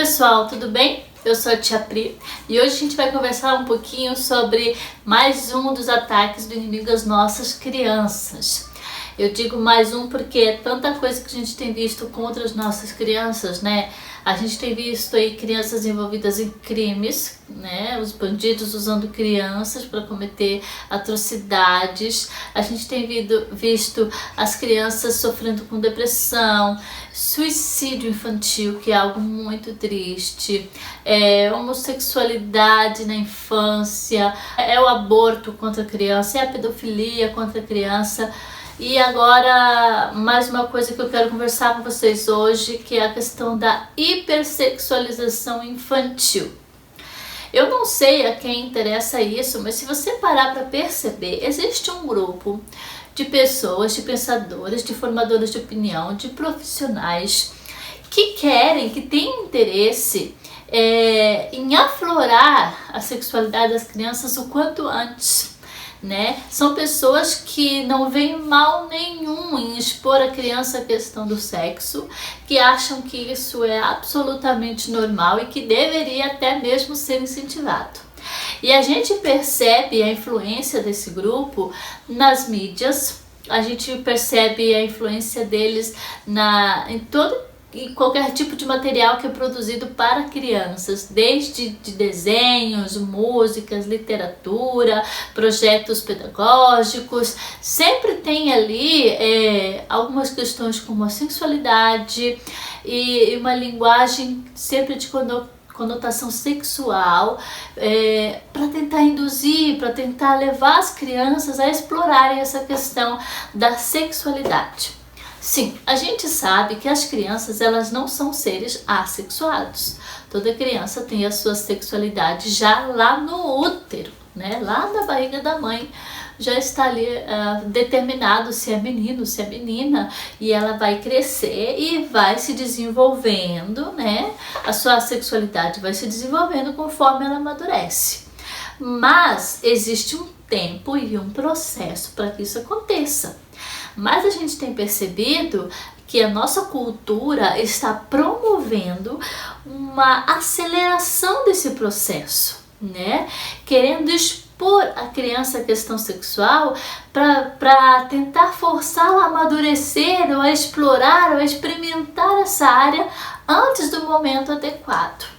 pessoal, tudo bem? Eu sou a Tia Pri e hoje a gente vai conversar um pouquinho sobre mais um dos ataques do inimigo às nossas crianças. Eu digo mais um porque é tanta coisa que a gente tem visto contra as nossas crianças, né? A gente tem visto aí crianças envolvidas em crimes, né? Os bandidos usando crianças para cometer atrocidades. A gente tem visto as crianças sofrendo com depressão, suicídio infantil, que é algo muito triste, homossexualidade na infância, é o aborto contra a criança, é a pedofilia contra a criança. E agora, mais uma coisa que eu quero conversar com vocês hoje, que é a questão da hipersexualização infantil. Eu não sei a quem interessa isso, mas se você parar para perceber, existe um grupo de pessoas, de pensadores, de formadores de opinião, de profissionais que querem, que têm interesse em aflorar a sexualidade das crianças o quanto antes. Né? São pessoas que não veem mal nenhum em expor a criança a questão do sexo, que acham que isso é absolutamente normal e que deveria até mesmo ser incentivado. E a gente percebe a influência desse grupo nas mídias, a gente percebe a influência deles em qualquer tipo de material que é produzido para crianças, desde de desenhos, músicas, literatura, projetos pedagógicos. Sempre tem ali algumas questões como a sensualidade e uma linguagem sempre de conotação sexual, para tentar induzir, para tentar levar as crianças a explorarem essa questão da sexualidade. Sim, a gente sabe que as crianças, elas não são seres assexuados. Toda criança tem a sua sexualidade já lá no útero, né? Lá na barriga da mãe já está ali determinado se é menino, se é menina, e ela vai crescer e vai se desenvolvendo, né? A sua sexualidade vai se desenvolvendo conforme ela amadurece. Mas existe um tempo e um processo para que isso aconteça. Mas a gente tem percebido que a nossa cultura está promovendo uma aceleração desse processo, né? Querendo expor a criança à questão sexual para tentar forçá-la a amadurecer, ou a explorar, ou a experimentar essa área antes do momento adequado.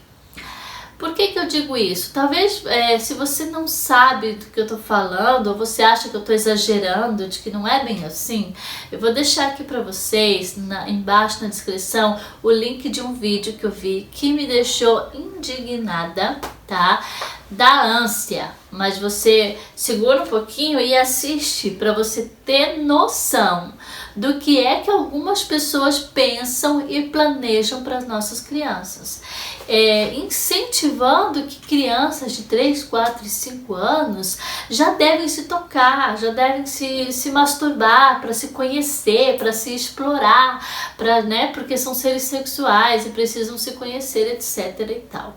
Por que eu digo isso? Talvez se você não sabe do que eu estou falando, ou você acha que eu estou exagerando, de que não é bem assim, eu vou deixar aqui para vocês, embaixo na descrição, o link de um vídeo que eu vi que me deixou indignada, tá? Da ânsia, mas você segura um pouquinho e assiste para você ter noção do que é que algumas pessoas pensam e planejam para as nossas crianças. Incentivando que crianças de 3, 4 e 5 anos já devem se tocar, já devem se masturbar para se conhecer, para se explorar, porque são seres sexuais e precisam se conhecer, etc. e tal.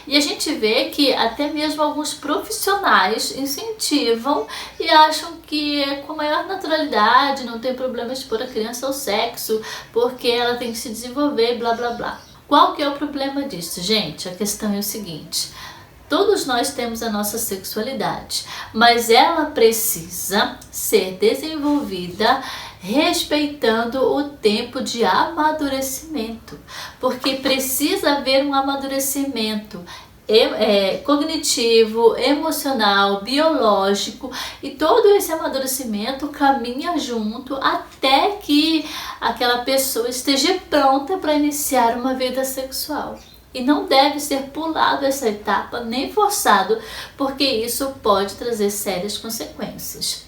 E a gente vê que até mesmo alguns profissionais incentivam e acham que com maior naturalidade não tem problema expor a criança ao sexo, porque ela tem que se desenvolver, blá blá blá. Qual que é o problema disso, gente? A questão é o seguinte: todos nós temos a nossa sexualidade, mas ela precisa ser desenvolvida respeitando o tempo de amadurecimento, porque precisa haver um amadurecimento cognitivo, emocional, biológico, e todo esse amadurecimento caminha junto até que aquela pessoa esteja pronta para iniciar uma vida sexual. E não deve ser pulado essa etapa, nem forçado, porque isso pode trazer sérias consequências.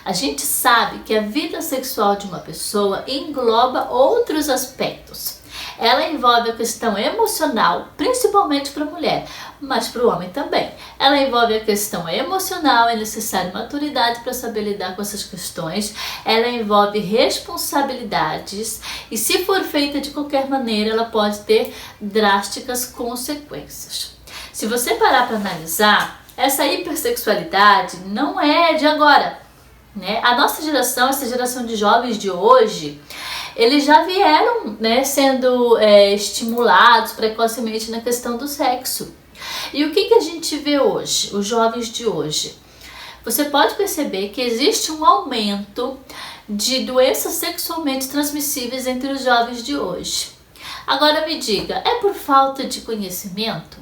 A gente sabe que a vida sexual de uma pessoa engloba outros aspectos. Ela envolve a questão emocional, principalmente para a mulher, mas para o homem também. Ela envolve a questão emocional, é necessário maturidade para saber lidar com essas questões. Ela envolve responsabilidades e, se for feita de qualquer maneira, ela pode ter drásticas consequências. Se você parar para analisar, essa hipersexualidade não é de agora, né? A nossa geração, essa geração de jovens de hoje, eles já vieram, né, sendo estimulados precocemente na questão do sexo. E o que a gente vê hoje, os jovens de hoje? Você pode perceber que existe um aumento de doenças sexualmente transmissíveis entre os jovens de hoje. Agora me diga, é por falta de conhecimento?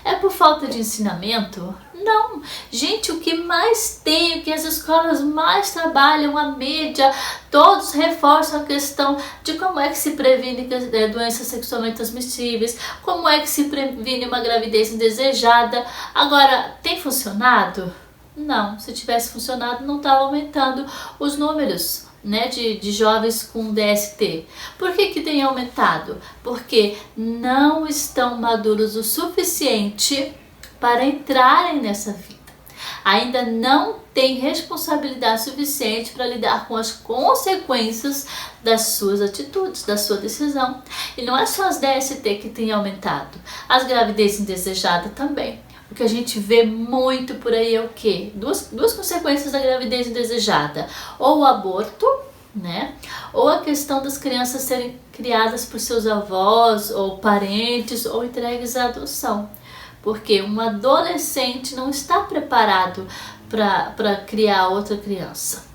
É por falta de ensinamento? Não. Gente, o que mais tem, o que as escolas mais trabalham, a mídia, todos reforçam a questão de como é que se previne doenças sexualmente transmissíveis, como é que se previne uma gravidez indesejada. Agora, tem funcionado? Não. Se tivesse funcionado, não estava aumentando os números, né, de jovens com DST. Por que tem aumentado? Porque não estão maduros o suficiente para entrarem nessa vida. Ainda não tem responsabilidade suficiente para lidar com as consequências das suas atitudes, da sua decisão. E não é só as DST que tem aumentado, as gravidez indesejada também. O que a gente vê muito por aí é o quê? Duas consequências da gravidez indesejada. Ou o aborto, né? Ou a questão das crianças serem criadas por seus avós, ou parentes, ou entregues à adoção. Porque um adolescente não está preparado para criar outra criança,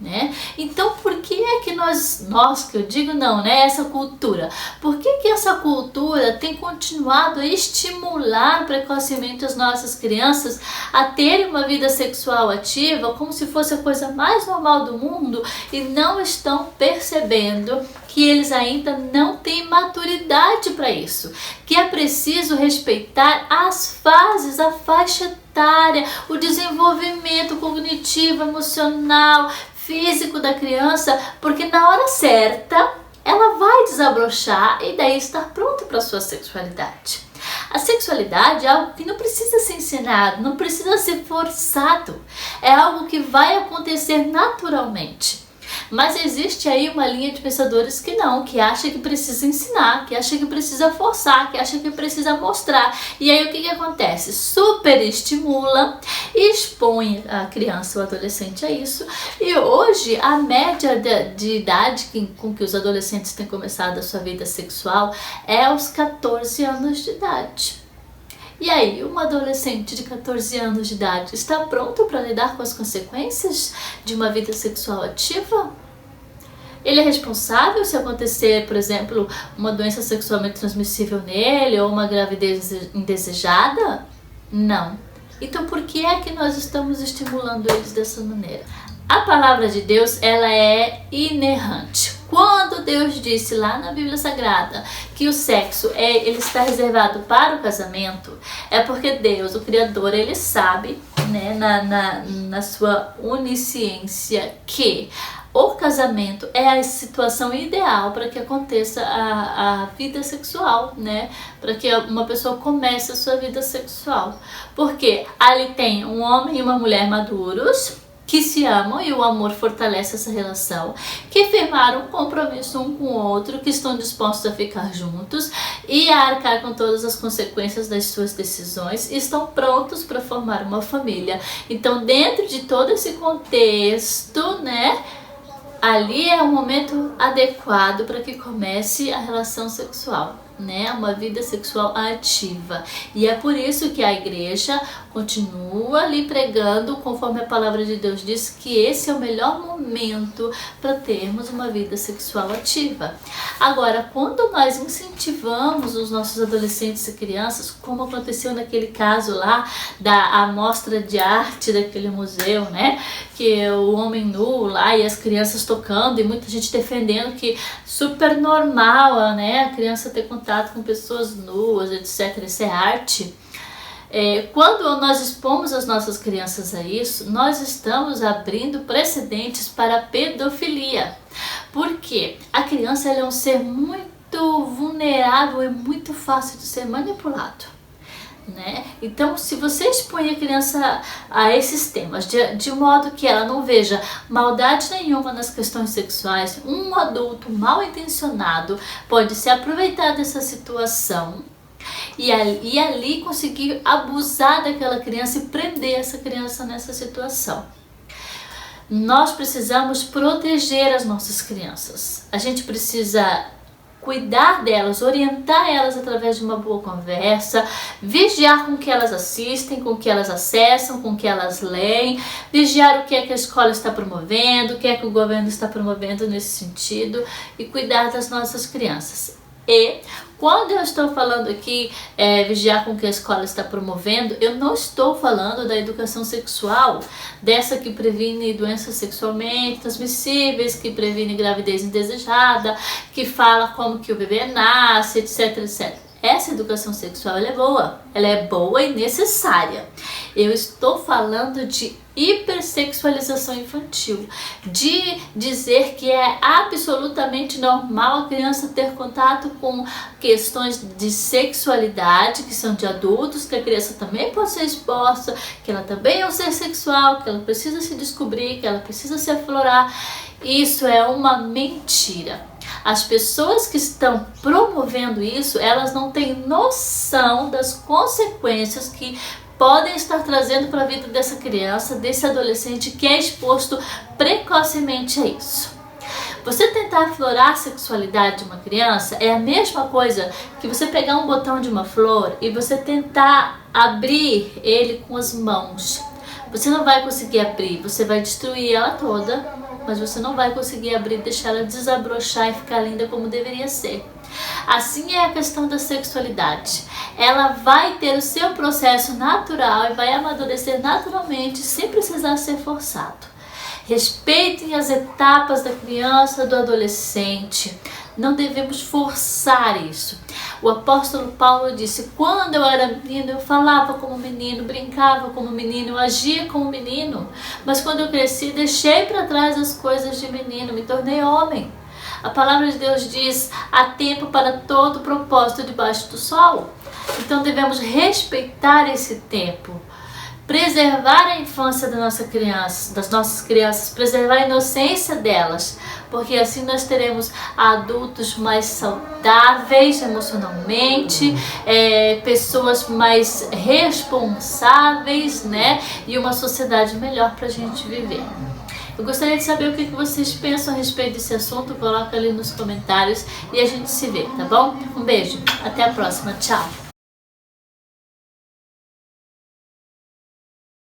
né? Então, por que é que nós que eu digo não, né? Essa cultura. Por que essa cultura tem continuado a estimular precocemente as nossas crianças a terem uma vida sexual ativa como se fosse a coisa mais normal do mundo e não estão percebendo que eles ainda não têm maturidade para isso, que é preciso respeitar as fases, a faixa etária, o desenvolvimento cognitivo, emocional, físico da criança, porque na hora certa ela vai desabrochar e daí estar pronta para a sua sexualidade. A sexualidade é algo que não precisa ser ensinado, não precisa ser forçado, é algo que vai acontecer naturalmente. Mas existe aí uma linha de pensadores que não, que acha que precisa ensinar, que acha que precisa forçar, que acha que precisa mostrar. E aí o que acontece? Super estimula e expõe a criança ou adolescente a isso. E hoje a média de idade com que os adolescentes têm começado a sua vida sexual é aos 14 anos de idade. E aí, um adolescente de 14 anos de idade está pronto para lidar com as consequências de uma vida sexual ativa? Ele é responsável se acontecer, por exemplo, uma doença sexualmente transmissível nele ou uma gravidez indesejada? Não. Então, por que é que nós estamos estimulando eles dessa maneira? A palavra de Deus, ela é inerrante. Quando Deus disse lá na Bíblia Sagrada que o sexo ele está reservado para o casamento, é porque Deus, o Criador, ele sabe, né, na sua onisciência, que o casamento é a situação ideal para que aconteça a vida sexual, né? Para que uma pessoa comece a sua vida sexual. Porque ali tem um homem e uma mulher maduros, que se amam e o amor fortalece essa relação, que firmaram um compromisso um com o outro, que estão dispostos a ficar juntos e a arcar com todas as consequências das suas decisões e estão prontos para formar uma família. Então, dentro de todo esse contexto, né, ali é o momento adequado para que comece a relação sexual, né? Uma vida sexual ativa. E é por isso que a igreja continua ali pregando, conforme a palavra de Deus diz, que esse é o melhor momento para termos uma vida sexual ativa. Agora, quando nós incentivamos os nossos adolescentes e crianças, como aconteceu naquele caso lá da amostra de arte daquele museu, né? Que o homem nu lá e as crianças tocando e muita gente defendendo que super normal, né? A criança ter contato com pessoas nuas, etc. Isso é arte. Quando nós expomos as nossas crianças a isso, nós estamos abrindo precedentes para a pedofilia. Porque a criança ela é um ser muito vulnerável e muito fácil de ser manipulado, né? Então, se você expõe a criança a esses temas de modo que ela não veja maldade nenhuma nas questões sexuais, um adulto mal intencionado pode se aproveitar dessa situação e ali conseguir abusar daquela criança e prender essa criança nessa situação. nós precisamos proteger as nossas crianças. A gente precisa cuidar delas, orientar elas através de uma boa conversa, vigiar com que elas assistem, com que elas acessam, com que elas leem, vigiar o que é que a escola está promovendo, o que é que o governo está promovendo nesse sentido e cuidar das nossas crianças. E quando eu estou falando aqui vigiar com o que a escola está promovendo, eu não estou falando da educação sexual, dessa que previne doenças sexualmente transmissíveis, que previne gravidez indesejada, que fala como que o bebê nasce, etc, etc. Essa educação sexual ela é boa e necessária. Eu estou falando de hipersexualização infantil, de dizer que é absolutamente normal a criança ter contato com questões de sexualidade que são de adultos, que a criança também pode ser exposta, que ela também é um ser sexual, que ela precisa se descobrir, que ela precisa se aflorar. Isso é uma mentira. As pessoas que estão promovendo isso, elas não têm noção das consequências que podem estar trazendo para a vida dessa criança, desse adolescente que é exposto precocemente a isso. Você tentar aflorar a sexualidade de uma criança é a mesma coisa que você pegar um botão de uma flor e você tentar abrir ele com as mãos. Você não vai conseguir abrir, você vai destruir ela toda, mas você não vai conseguir abrir, deixar ela desabrochar e ficar linda como deveria ser. Assim é a questão da sexualidade. Ela vai ter o seu processo natural e vai amadurecer naturalmente, sem precisar ser forçado. Respeitem as etapas da criança, do adolescente. Não devemos forçar isso. O apóstolo Paulo disse: quando eu era menino, eu falava como menino, brincava como menino, eu agia como menino. Mas quando eu cresci, deixei para trás as coisas de menino, me tornei homem. A palavra de Deus diz: há tempo para todo propósito debaixo do sol. Então devemos respeitar esse tempo. Preservar a infância das nossas crianças, preservar a inocência delas, porque assim nós teremos adultos mais saudáveis emocionalmente, pessoas mais responsáveis, né? E uma sociedade melhor para a gente viver. Eu gostaria de saber o que vocês pensam a respeito desse assunto, coloca ali nos comentários e a gente se vê, tá bom? Um beijo, até a próxima, tchau!